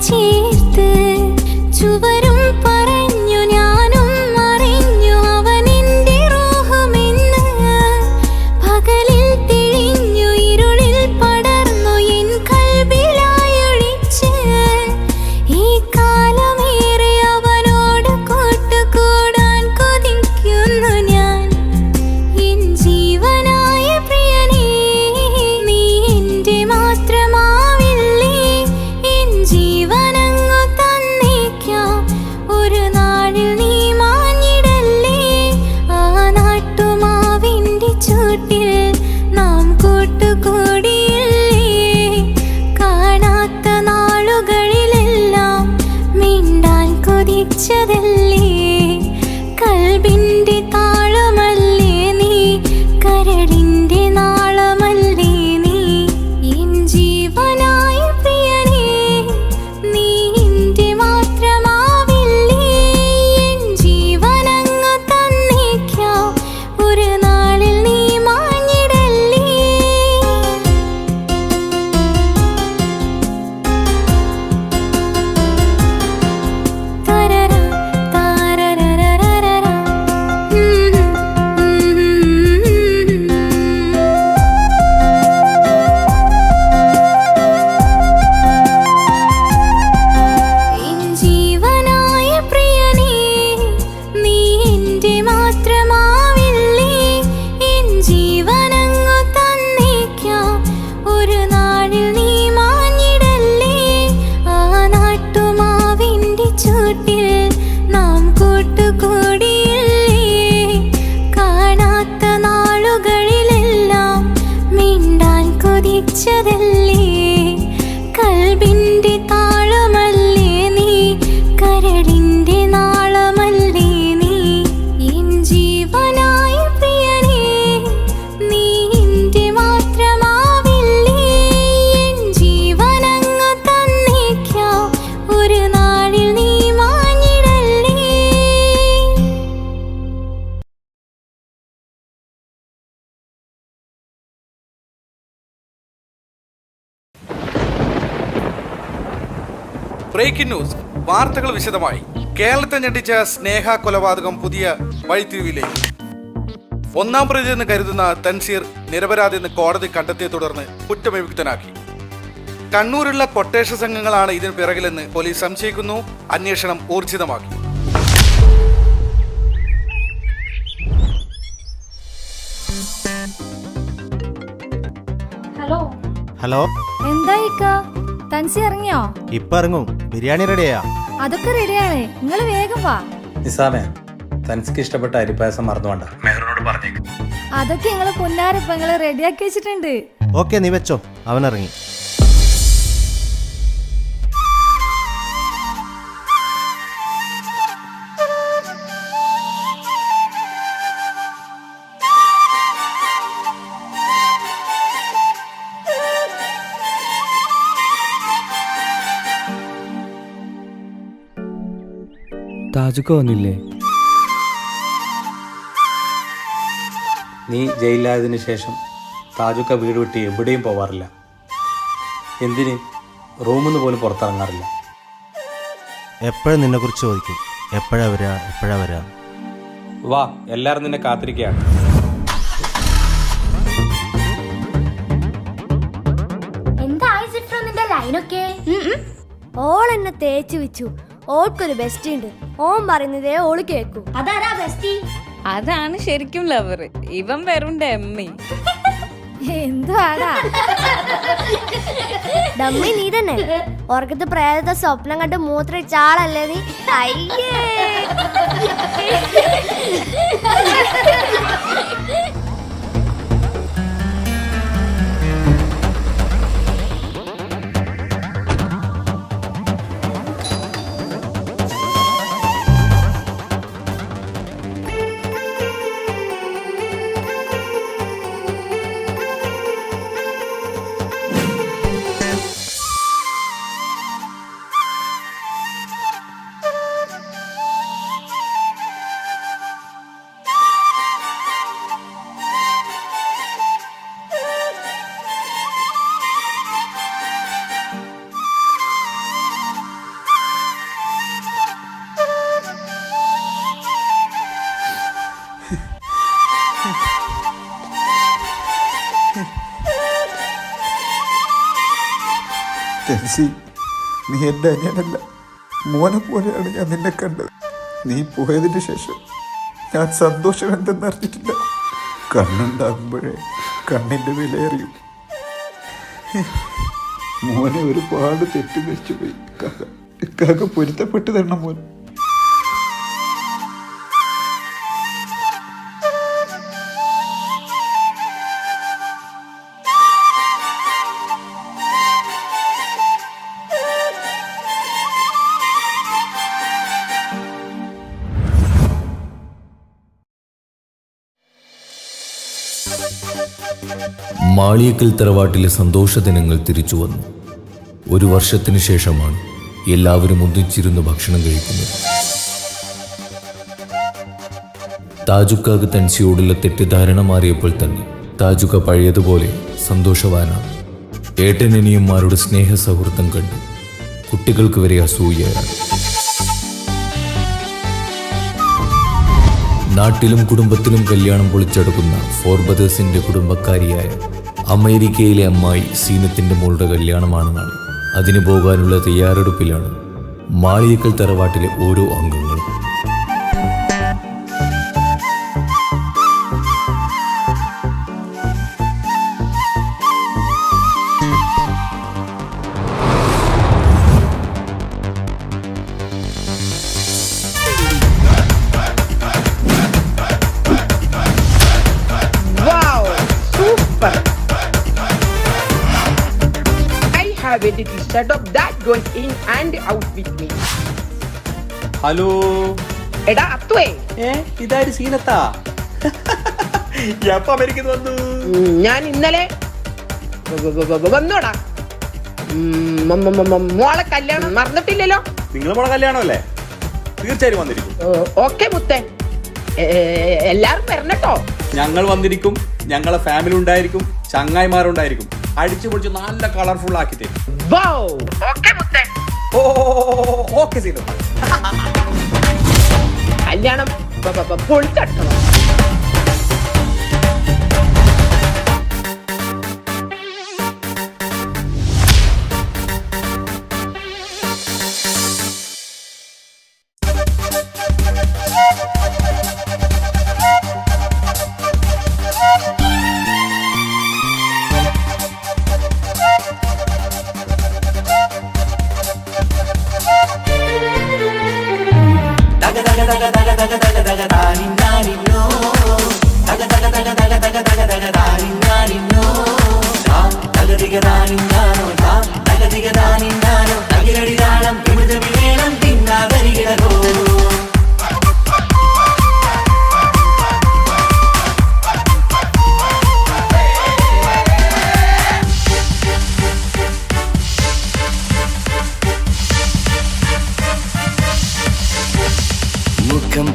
ചേർത്ത് ചുവരും പറഞ്ഞു ഞാനും അറിഞ്ഞു അവനെന്റെ റൂഹമെന്ന്. പകലിൽ തെളിഞ്ഞു ഇരുളിൽ പടർന്നു എൻ കൽബിലായൊളിച്ച്. ഈ കാലമേറെ അവനോട് കൂട്ടുകൂടാൻ കൊതിക്കുന്നു ഞാൻ. എൻ ജീവനായ പ്രിയനേ, നീ എന്റെ മാത്രമാവില്ലേ. എൻ ജീവനങ്ങു തന്നേക്കാം, ഒരു നാളിൽ നീ മാഞ്ഞിടല്ലേ. ആ നാട്ടുമാവിന്റെ ചൂട്ടിൽ നാം കൂട്ടുകൂടിയില്ലേ. കാണാത്ത നാളുകളിലെല്ലാം മിണ്ടാൻ കൊതിച്ചതല്ലേ. കൽബിന്റെ താളമല്ലേ നീ, കരളിന്റെ നാളമല്ലേ നീ. എൻ ജീവനായ പ്രിയനേ, നീ എന്റെ മാത്രമാവില്ലേ. എൻ ജീവനങ്ങു തന്നേക്കാം, ഒരു നാളിൽ നീ മാഞ്ഞിടല്ലേ. തരര താരരരരരര. എൻ ജീവനായ പ്രിയനേ, നീ എന്റെ മാത്രമാവില്ലേ. എൻ ജീവനങ്ങു തന്നേക്കാം, ഒരു നാളിൽ നീ മാഞ്ഞിടല്ലേ. ആ നാട്ടുമാവിന്റെ ചൂട്ടിൽ നാം കൂട്ടുകൂടിയില്ലേ. കാണാത്ത നാളുകളിലെല്ലാം മിണ്ടാൻ കൊതിച്ചതല്ലേ. കൽബിന്റെ താളമല്ലേ നീ, കരളിന്റെ നാളമല്ലേ നീ. എൻ ജീവനായ പ്രിയനേ, നീ എന്റെ മാത്രമാവില്ലേ. എൻ ജീവനങ്ങു തന്നേക്കാം, ഒരു നാളിൽ നീ മാഞ്ഞിടല്ലേ. Breaking news. വാർത്തകൾ വിശദമായി. കേരളത്തെ ഞെട്ടിച്ച സ്നേഹ കൊലപാതകം പുതിയ വഴിത്തിരിവിലേക്ക്. ഒന്നാം പ്രതിയെന്ന് കരുതുന്ന തൻസീർ നിരപരാധിയെന്ന് കോടതി കണ്ടെത്തിയെ തുടർന്ന് കുറ്റവിമുക്തനാക്കി. കണ്ണൂരുള്ള കൊട്ടേഷൻ സംഘങ്ങളാണ് ഇതിന് പിറകിലെന്ന് പോലീസ് സംശയിക്കുന്നു. അന്വേഷണം ഊർജിതമാക്കി. ഹലോ ഹലോ, എന്തായിക്ക തൻസി ഇറങ്ങിയോ? ഇപ്പൊ ഇറങ്ങും. ബിരിയാണി റെഡിയാ? അതൊക്കെ റെഡിയാണ്, നിങ്ങൾ വേഗം വാ. നിസാമേ, തനിക്ക് ഇഷ്ടപ്പെട്ട അരിപ്പായസം മറന്നുകൊണ്ട മെഹറിനോട് പറഞ്ഞേക്ക്. അതൊക്കെ നിങ്ങള് പൊന്നാരപ്പ നിങ്ങള് റെഡിയാക്കി വെച്ചിട്ടുണ്ട്. ഓക്കെ, നീ വെച്ചോ. അവൻ ഇറങ്ങി. താജുക്ക് വന്നില്ലേ? നീ ജയിലിലായതിനു ശേഷം താജുക്ക വീട് വിട്ട് എവിടെയും പോവാറില്ല. എന്തിന് റൂമിൽ നിന്ന് പോലും പുറത്തിറങ്ങാറില്ല. എപ്പോഴും നിന്നെ കുറിച്ച് ചോദിക്കും. എപ്പോഴാ വരാ. വാ, എല്ലാവരും നിന്നെ കാത്തിരിക്കുകയാണ്. എന്തായി സിഫ്ര നിന്റെ ലൈനൊക്കെ? ഓൾ എന്നെ തേച്ചു വെച്ചു. ഓൾക്കൊരു ബെസ്റ്റ് ഉണ്ട്. ഓൻ പറയുന്നതേ ഓള് കേൾക്കൂ. അതാരാ ബെസ്റ്റി? അതാണ് ശരിക്കും ലവർ. ഇവൻ വെറും ഡമ്മി. എന്തുവാടാ ഡമ്മി നീ തന്നെ. ഓർക്കത്ത് പ്രേതത്തെ സ്വപ്നം കണ്ട് മൂത്രയിച്ച ആളല്ലേ നീ? അയ്യേ തെൻസി, നീ എൻ്റെ അനിയനല്ല, മോനെ പോലെയാണ് ഞാൻ നിന്നെ കണ്ടത്. നീ പോയതിന് ശേഷം ഞാൻ സന്തോഷം എന്തെന്നറിഞ്ഞിട്ടില്ല. കണ്ണുണ്ടാകുമ്പോഴേ കണ്ണിൻ്റെ വിലയറിയും. മോനെ ഒരുപാട് തെറ്റിദ്ധരിച്ചു പോയി. കാക്ക പൊരുത്തപ്പെട്ട് തരണം മോൻ. മാളിയേക്കൽ തറവാട്ടിലെ സന്തോഷദിനങ്ങൾ തിരിച്ചു വന്നു. ഒരു വർഷത്തിനു ശേഷമാണ് എല്ലാവരും ഒന്നിച്ചിരുന്ന് ഭക്ഷണം കഴിക്കുന്നത്. താജുക്കാക്ക് തൻസിയോടുള്ള തെറ്റിദ്ധാരണ മാറിയപ്പോൾ തന്നെ താജുക്ക പഴയതുപോലെ സന്തോഷവാനാണ്. ഏട്ടനനിയന്മാരുടെ സ്നേഹ സൗഹൃദം കണ്ട് കുട്ടികൾക്ക് വരെ അസൂയയാണ്. നാട്ടിലും കുടുംബത്തിലും കല്യാണം പൊളിച്ചെടുക്കുന്ന ഫോർബദേഴ്സിന്റെ കുടുംബക്കാരിയായ അമേരിക്കയിലെ അമ്മായി സീനത്തിന്റെ മോളുടെ കല്യാണമാണ് നാളെ. അതിന് പോകാനുള്ള തയ്യാറെടുപ്പിലാണ് മാളിയേക്കൽ തറവാട്ടിലെ ഓരോ അംഗങ്ങളും. ഹലോ എടാ അത്തുവേ, ഇതാര് സീനത്താ? എപ്പോ അമേരിക്കന്ന് വന്നു? ഞാൻ ഇന്നലെ വന്നോടാ. മോളെ കല്യാണം മറന്നിട്ടില്ലല്ലോ. നിങ്ങളെ മോളെ കല്യാണമല്ലേ? തീർച്ചയായും വന്നിരിക്കും. ഓക്കെ മുത്തേ, എല്ലാരും വരണട്ടോ. ഞങ്ങൾ വന്നിരിക്കും. ഞങ്ങളെ ഫാമിലി ഉണ്ടായിരിക്കും, ചങ്ങായിമാരുണ്ടായിരിക്കും. അടിച്ചു പൊളിച്ച് നല്ല കളർഫുൾ ആക്കി തരും. ഓക്കെ മുത്തേ. ഓക്കെ സീന. കല്യാണം പൊളിച്ചട്ടോ.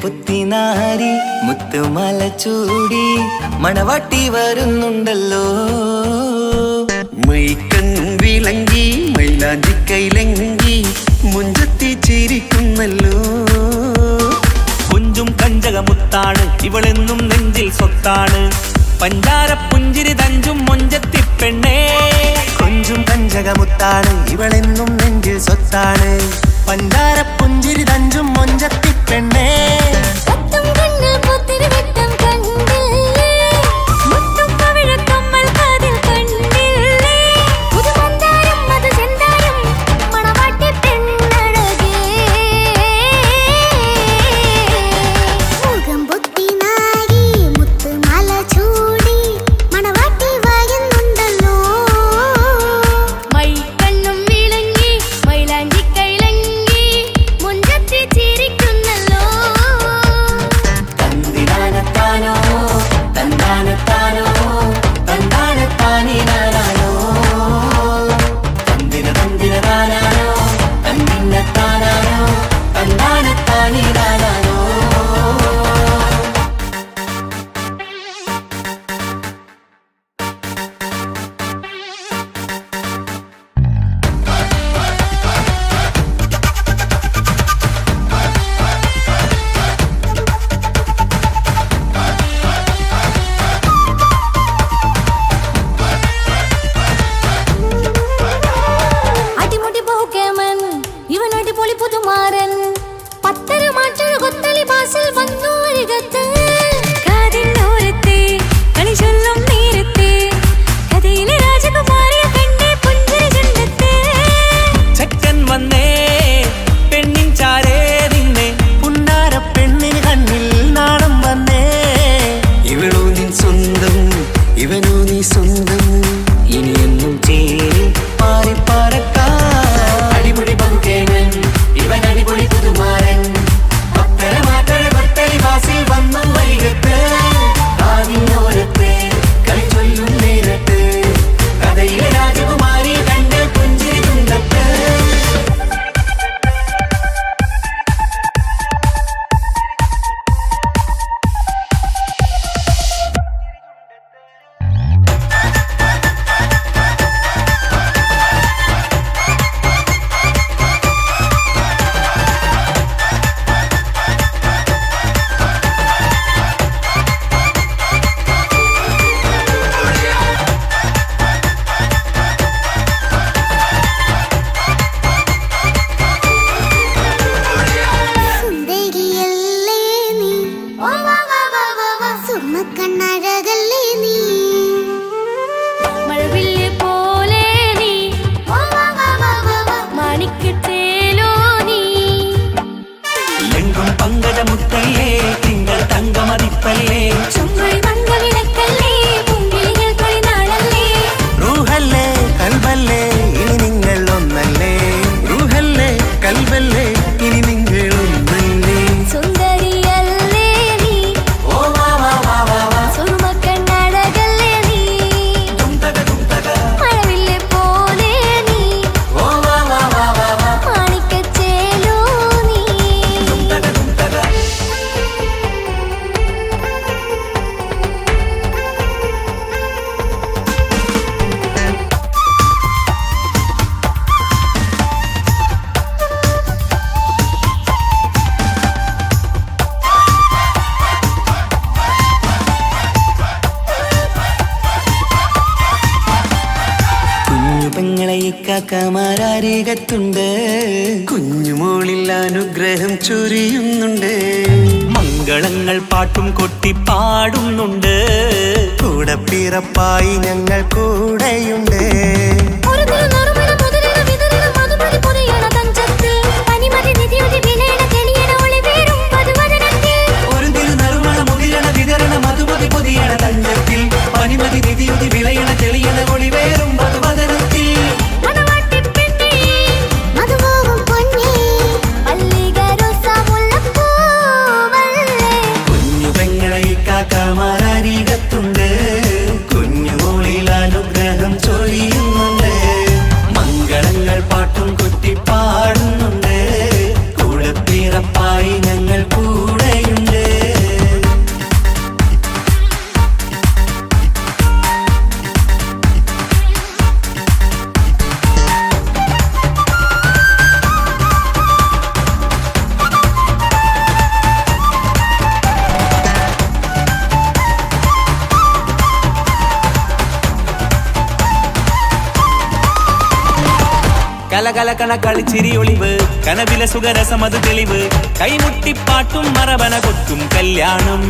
പുത്തിനാരി മുത്തുമല ചൂടി മണവാട്ടി വരുന്നുണ്ടല്ലോ. മൈക്കണ്ണും വിളങ്ങി മൈലാഞ്ചി കൈലങ്കി മുഞ്ചത്തി ചിരിക്കുന്നല്ലോ. കുഞ്ചും കഞ്ചകമുത്താണ് ഇവളെന്നും നെഞ്ചിൽ സ്വത്താണ്. പഞ്ചാര പുഞ്ചിരി തഞ്ചും മൊഞ്ചത്തി പെണ്ണേ. കൊഞ്ചും കഞ്ചകമുത്താണ് ഇവളെന്നും നെഞ്ചിൽ സ്വത്താണ്. പഞ്ചാര പുഞ്ചിരി തഞ്ചും മൊഞ്ചത്തി പെണ്ണേ. പുതുമാരൻ പത്തര മാറ്റൊരു കൊത്തളി ബാസിൽ വന്നു അരികത്ത് കാതിന്നോരത്തെ കളി ചൊല്ലും നേരത്തെ കഥയിലെ രാജകുമാരിയെ കണ്ടേ പുഞ്ചിരി ചുണ്ടത്തെ ചെക്കൻ വന്നേ പെണ്ണിൻ ചാരേ നിന്നെ പുന്നാര പെണ്ണിന് കണ്ണിൽ നാണം വന്നേ ഇവളോ നിൻ സ്വന്തം ഇവനോ നീ സ്വന്തം ഇനിയെന്നും ചേരി പാറി പാറക്കാൻ അടിപൊളി പങ്കേവൻ ഇവൻ അടിപൊളി പുതുമാരൻ പത്തര മാറ്റൊരു കൊത്തളി ബാസിൽ വന്നു വൈകത്ത് ആദിയോരത്ത് കളി ചൊല്ലും നേരത്ത് കഥയിലെ രാജകുമാരി കണ്ട് പുഞ്ചിരി തുണ്ടത്ത് സുന്ദരിയല്ലേ നീ സുർമ്മക്കണ്ണഴകല്ലേ നീ മഴവില്ല് പോലെ നീ മാണിക്കത്തേലോ നീ എങ്കും പങ്കജമുത്തല്ലേ തിങ്കൾ തങ്കമതിപ്പല്ലേ ചുങ്കുഴി മംഗവിളക്കല്ലേ പൂങ്കിളികൾ തൊഴിനാളല്ലേ റൂഹല്ലേ കൽബല്ലേ ഇനി നിങ്ങൾ ഒന്നല്ലേ റൂഹല്ലേ കൽബല്ലേ ഇനി നിങ്ങൾ ഒന്നല്ലേ സുന്ദരിയല്ലേ നീ ഓ വാ വാ വാ വാ വാ സുർമ്മക്കണ്ണഴകല്ലേ നീ മഴവില്ല് പോലെ നീ ഓ വാ വാ വാ വാ വാ മാണിക്കച്ചേലോ നീ കുഞ്ഞു പെങ്ങളെ ഇക്കാക്കമാരാരികത്തുണ്ട് കുഞ്ഞുമോളിൽ അനുഗ്രഹം ചൊരിയുന്നുണ്ട് മംഗളങ്ങൾ പാട്ടും കൊട്ടി പാടുന്നുണ്ട് കൂടെ പിറപ്പായി ഞങ്ങൾ കൂടെയുണ്ട് ഒരു തിരുനറുമണ മുതലിട വിതറിട മധുമതി പൊതിയണ തഞ്ചത്തിൽ പനിമതി നിധിയുതി വിലയണ തെളിയണ ഒളിവേറും പതുവദനത്തിൽ ഒരു തിരുനറുമണ മുകിരണ വിതരണ മധുമതി പൊതിയണ തഞ്ചത്തിൽ പനിമതി നിധിയുതി വിളയണ തെളിയണ ഒളിവേറും മധുവദനത്തിൽ മണവാട്ടിപ്പെണ്ണേ മധുപോകും പൊന്നേ മല്ലികരോസ മുല്ലപ്പൂവല്ലേ കുഞ്ഞു പെങ്ങളെ ഇക്കാക്കമാരാരികത്തുണ്ട് കുഞ്ഞുമോളിൽ അനുഗ്രഹം ചൊരിയുന്നുണ്ട് മംഗളങ്ങൾ പാട്ടും കൊട്ടി പാടുന്നുണ്ട് കൂടെ പിറപ്പായി ഞങ്ങൾ കൂടെയുണ്ട് കലകലകണ കളിച്ചിരി ഒളിവ് കനവില സുഖരസമത് തെളിവ് കൈമുട്ടിപ്പാട്ടും മറവന കൊട്ടും കല്യാണം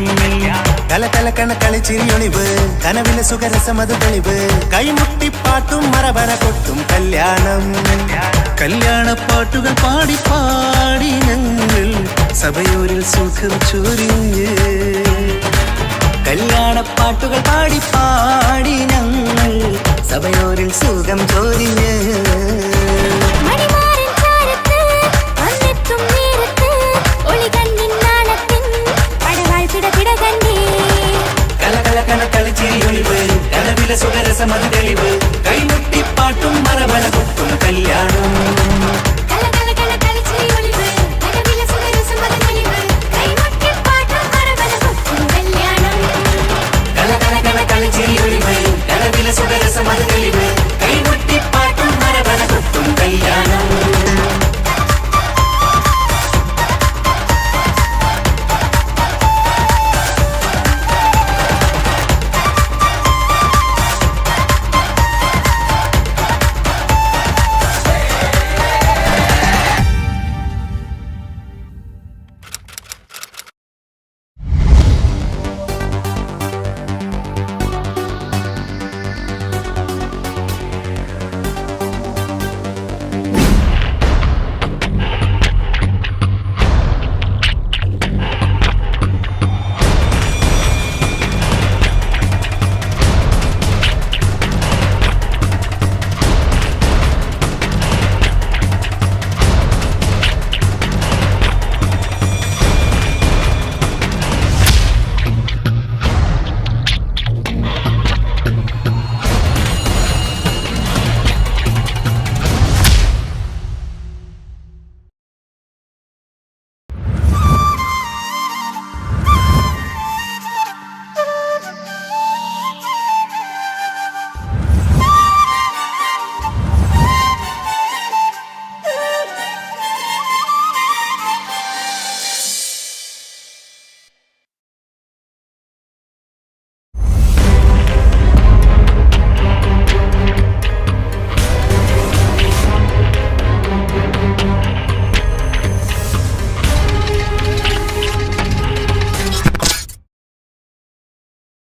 കലകലക്കണ കളിച്ചിരിയൊളിവ് കനവിലെ സുഖരസമത് തെളിവ് കൈമുട്ടിപ്പാട്ടും മറവന കൊട്ടും കല്യാണം കല്യാണപ്പാട്ടുകൾ പാടി പാടി ഞങ്ങൾ സഭയൂരിൽ സുഖം ചൊരിഞ്ഞ് കല്യാണപ്പാട്ടുകൾ പാടി പാടി ഞങ്ങൾ സഭയോരിൽ സുഖം ചൊരിഞ്ഞ്